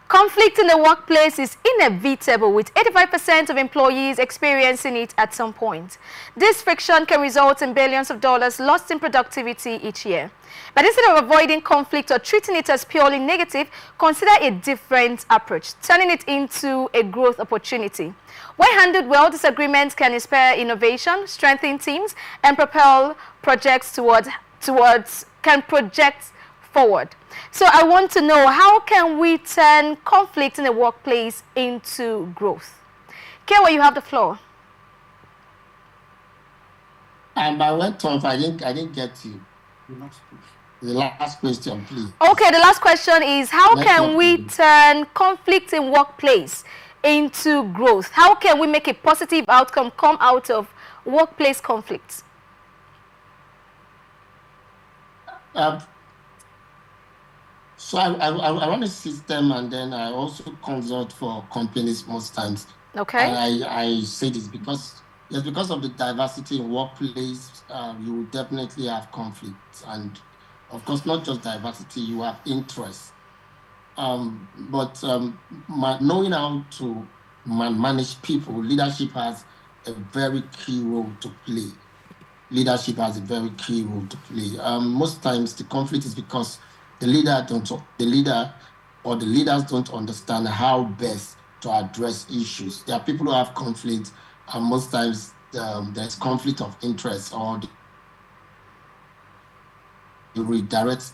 Conflict in the workplace is inevitable, with 85% of employees experiencing it at some point. This friction can result in billions of dollars lost in productivity each year. But instead of avoiding conflict or treating it as purely negative, consider a different approach, turning it into a growth opportunity. When handled well, disagreements can inspire innovation, strengthen teams, and propel projects project forward. So I want to know, how can we turn conflict in the workplace into growth? Kewa, you have the floor. And I went off. I didn't get you. The last question, please. Okay, the last question is, how can we turn conflict in workplace into growth? How can we make a positive outcome come out of workplace conflicts? So I run a system, and then I also consult for companies most times. Okay. And I say this because of the diversity in workplace, you will definitely have conflicts. And of course, not just diversity, you have interests. But knowing how to manage people, leadership has a very key role to play. Leadership has a very key role to play. Most times the conflict is because the leaders don't understand how best to address issues. There are people who have conflict, and most times there's conflict of interest, or you redirect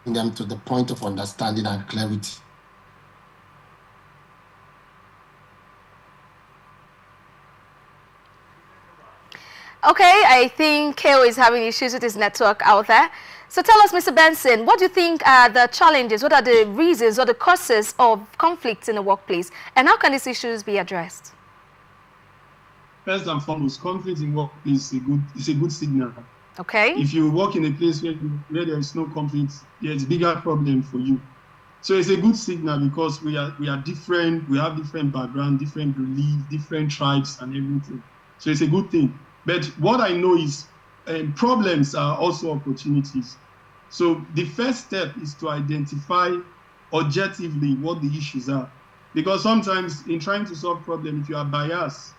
them to the point of understanding and clarity. Okay, I think Keo is having issues with his network out there. So tell us, Mr. Benson, what do you think are the challenges, what are the reasons or the causes of conflicts in the workplace, and how can these issues be addressed? First and foremost, conflict in workplace is a good signal. Okay. If you work in a place where there is no conflict, there's a bigger problem for you. So it's a good signal because we are different, we have different background, different beliefs, different tribes and everything. So it's a good thing. But what I know is problems are also opportunities. So the first step is to identify objectively what the issues are. Because sometimes in trying to solve problems, if you are biased,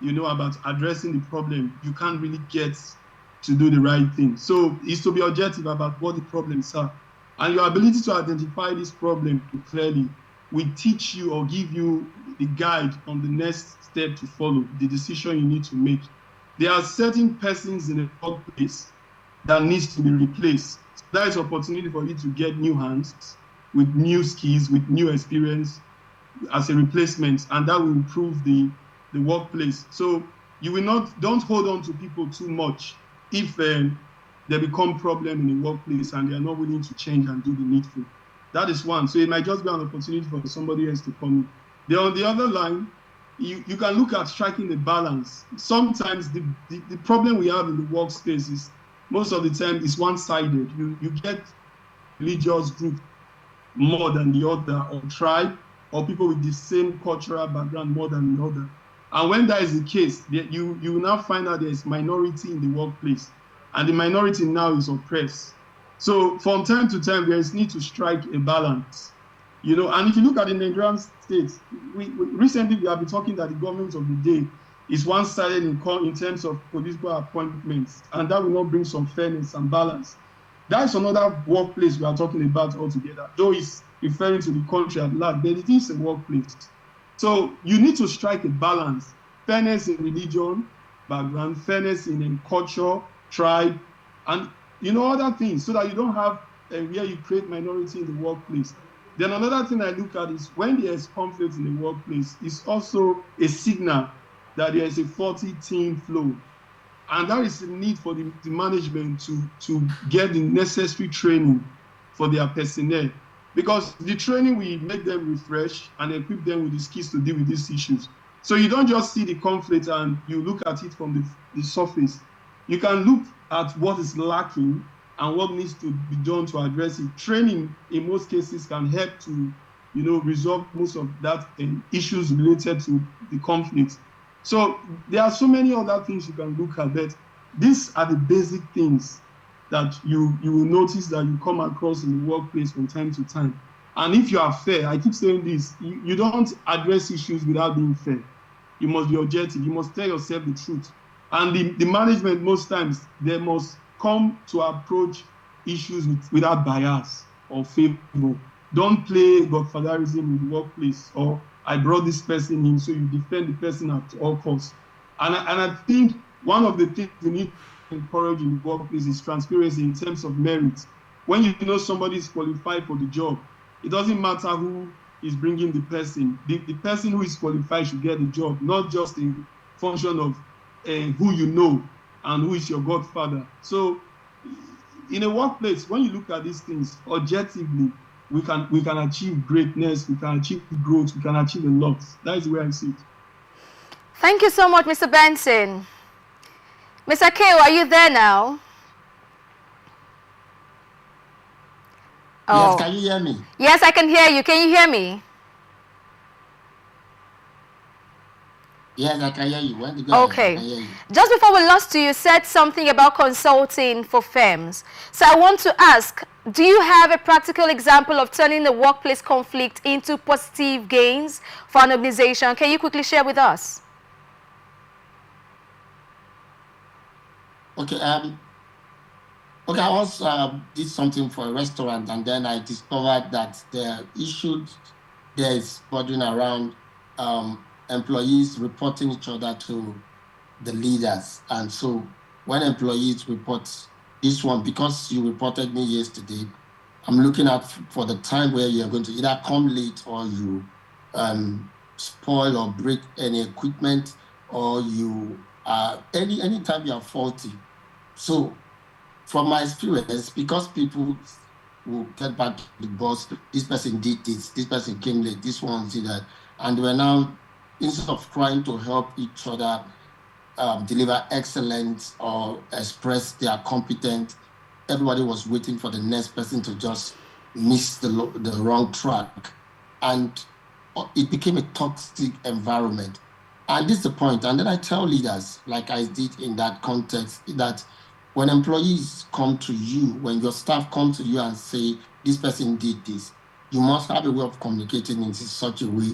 about addressing the problem, you can't really get to do the right thing. So it's to be objective about what the problems are. And your ability to identify this problem clearly will teach you or give you the guide on the next step to follow, the decision you need to make. There are certain persons in the workplace that needs to be replaced. So that is an opportunity for you to get new hands with new skills, with new experience as a replacement, and that will improve the workplace. So don't hold on to people too much if they become problem in the workplace and they are not willing to change and do the needful. That is one. So it might just be an opportunity for somebody else to come in. Then on the other line, you can look at striking the balance. Sometimes the problem we have in the workspace is most of the time is one-sided. You get religious group more than the other, or tribe, or people with the same cultural background more than the other. And when that is the case, you will now find out there is minority in the workplace, and the minority now is oppressed. So from time to time, there is need to strike a balance. And if you look at the Nigerian states, recently we have been talking that the government of the day is one-sided in terms of political appointments, and that will not bring some fairness and balance. That is another workplace we are talking about altogether, though it's referring to the country at large, but it is a workplace. So you need to strike a balance, fairness in religion, background, fairness in culture, tribe, and other things, so that you don't have where you create minority in the workplace. Then another thing I look at is when there is conflict in the workplace, it's also a signal that there is a faulty team flow. And that is the need for the management to get the necessary training for their personnel. Because the training will make them refresh and equip them with the skills to deal with these issues. So you don't just see the conflict and you look at it from the surface. You can look at what is lacking and what needs to be done to address it. Training, in most cases, can help to, resolve most of that issues related to the conflict. So there are so many other things you can look at, but these are the basic things that you will notice that you come across in the workplace from time to time. And if you are fair, I keep saying this, you don't address issues without being fair. You must be objective. You must tell yourself the truth. And the management, most times, they must come to approach issues without bias or favor. Don't play godfatherism in the workplace, or I brought this person in, so you defend the person at all costs. And I think one of the things we need to encourage in the workplace is transparency in terms of merit. When you know somebody is qualified for the job, it doesn't matter who is bringing the person. The person who is qualified should get the job, not just in function of who you know and who is your godfather. So in a workplace, when you look at these things objectively, we can achieve greatness, we can achieve growth, we can achieve a lot. That is where I see it. Thank you so much, Mr. Benson. Mr. Keo, are you there now? Yes, can you hear me? Yes, I can hear you. Can you hear me? Yes, I can hear you. Okay. Just before we lost you said something about consulting for firms. So I want to ask, do you have a practical example of turning the workplace conflict into positive gains for an organization? Can you quickly share with us? Okay. Okay, I was did something for a restaurant, and then I discovered that the issue there is bothering around employees reporting each other to the leaders. And so when employees report this one, because you reported me yesterday, I'm looking at for the time where you're going to either come late, or you spoil or break any equipment, or you any time you are faulty. So from my experience, because people will get back to the boss, this person did this person came late, this one did that, and we're now, instead of trying to help each other deliver excellence or express their competence, everybody was waiting for the next person to just miss the wrong track, and it became a toxic environment. And this is the point. And then I tell leaders, like I did in that context, that when employees come to you, when your staff come to you and say, this person did this, you must have a way of communicating in such a way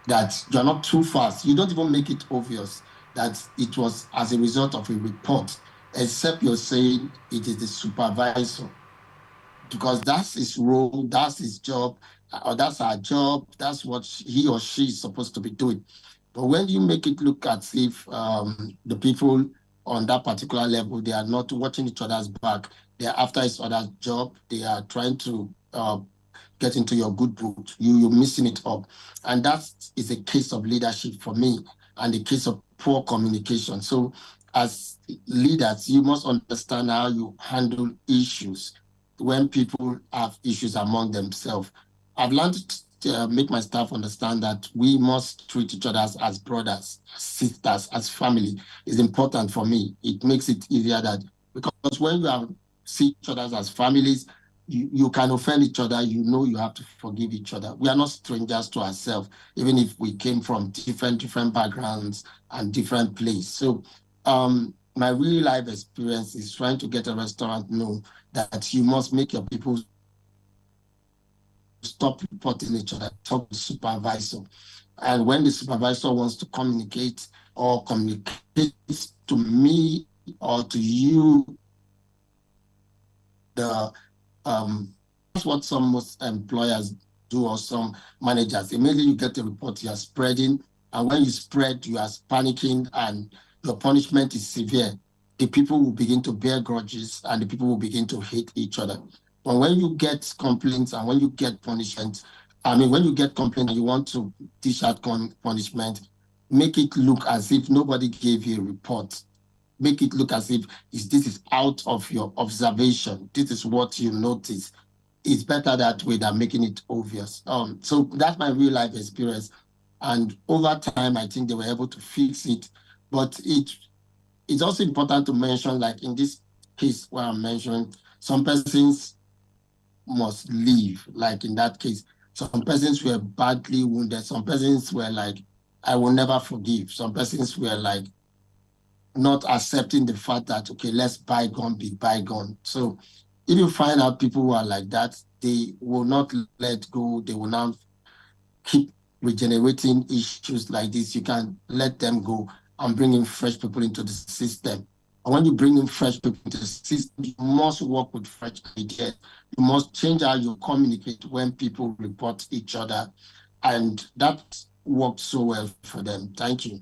that you're not too fast. You don't even make it obvious that it was as a result of a report, except you're saying it is the supervisor, because that's his role, that's his job, or that's our job, that's what he or she is supposed to be doing. But when you make it look as if the people on that particular level, they are not watching each other's back, they are after each other's job, they are trying to get into your good book, you're missing it up. And that is a case of leadership for me, and a case of poor communication. So as leaders, you must understand how you handle issues when people have issues among themselves. I've learned to make my staff understand that we must treat each other as brothers, as sisters, as family. Is important for me. It makes it easier because when you see each other as families, you can offend each other, you have to forgive each other. We are not strangers to ourselves, even if we came from different backgrounds and different places. So my real life experience is trying to get a restaurant know that you must make your people stop reporting each other, talk to the supervisor. And when the supervisor wants to communicate or communicates to me or to you, that's what some most employers do, or some managers. Immediately you get a report, you are spreading, and when you spread, you are panicking, and your punishment is severe. The people will begin to bear grudges, and the people will begin to hate each other. But when you get complaints and when you get punishment, when you get complaint and you want to dish out punishment, make it look as if nobody gave you a report. Make it look as if this is out of your observation. This is what you notice. It's better that way than making it obvious. So that's my real life experience. And over time, I think they were able to fix it. But it's also important to mention, like in this case where I'm mentioning, some persons must leave. Like in that case, some persons were badly wounded. Some persons were like, I will never forgive. Some persons were like, not accepting the fact that, okay, let's bygone be bygone. So if you find out people who are like that, they will not let go. They will not keep regenerating issues like this. You can let them go and bring in fresh people into the system. And when you bring in fresh people into the system, you must work with fresh ideas. You must change how you communicate when people report each other. And that worked so well for them. Thank you.